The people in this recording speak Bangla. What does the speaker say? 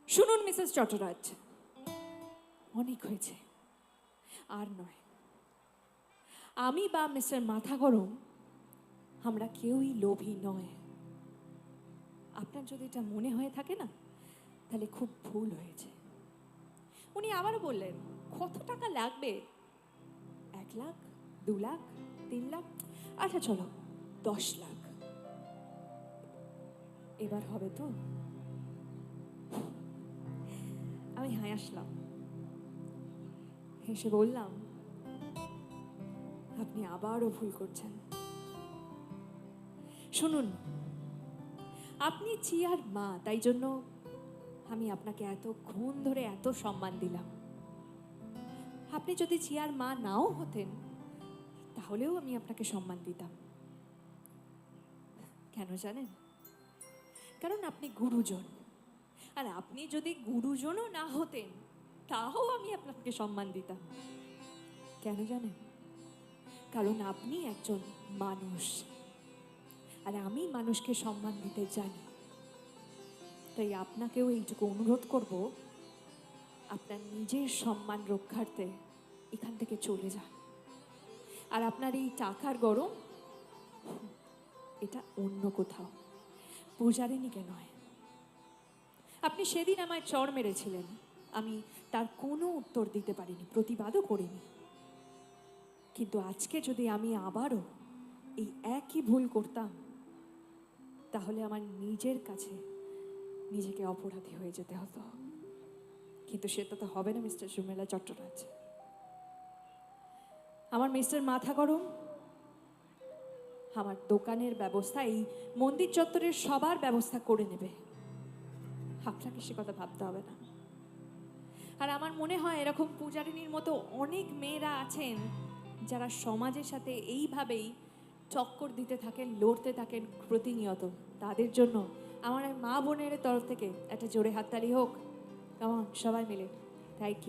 শুনুন মিসেস চট্টরাজ, অনেক হয়েছে, আর নয়। আমি বা মিস্টার মাথা গরম আমরা কেউই লোভী নয়। আপনার যদি এটা মনে হয়ে থাকে না, তাহলে খুব ভুল হয়েছে। উনি আবারও বললেন, কত টাকা লাগবে? 1 লাখ, 2 লাখ, 3 লাখ? আচ্ছা চলো 10 লাখ। এবার হবে তো? আমি হাসলাম, হেসে বললাম, আপনি আবারও ভুল করছেন। শুনুন, আপনি চিয়ার মা, তাই জন্য আমি আপনাকে এতক্ষণ ধরে এত সম্মান দিলাম। আপনি যদি চিয়ার মা নাও হতেন, তাহলেও আমি আপনাকে সম্মান দিতাম। কেন জানেন? কারণ আপনি গুরুজন। আর আপনি যদি গুরুজনও না হতেন, তাও আমি আপনাকে সম্মান দিতাম। কেন জানেন? কারণ আপনি একজন মানুষ, আর আমি মানুষকে সম্মান দিতে জানি। তাই আপনাকেও এইটুকু অনুরোধ করব, আপনার নিজের সম্মান রক্ষার্থে এখান থেকে চলে যান। আর আপনার এই টাকার গরম, এটা অন্য কোথাও, পূজারিনীকে নয়। আপনি সেদিন আমায় চড় মেরেছিলেন, আমি তার কোনো উত্তর দিতে পারিনি, প্রতিবাদও করিনি। কিন্তু আজকে যদি আমি আবারও এই একই ভুল করতাম, তাহলে আমার নিজের কাছে নিজেকে অপরাধী হয়ে যেতে হতো। কিন্তু সেটা তো হবে না মিস্টার সুমেলা চট্টরাজ। আমার মিস্টার মাথা গরম আমার দোকানের ব্যবস্থা, এই মন্দির চত্বরের সবার ব্যবস্থা করে নেবে। আপনাকে সে কথা ভাবতে হবে না। আর আমার মনে হয় এরকম পূজারিনীর মতো অনেক মেয়েরা আছেন, যারা সমাজের সাথে এইভাবেই চক্কর দিতে থাকেন, লড়তে থাকেন প্রতিনিয়ত। তাদের জন্য আমার মা বোনের তরফ থেকে একটা জোরে হাততালি হোক। কেমন সবাই মিলে? Thank you.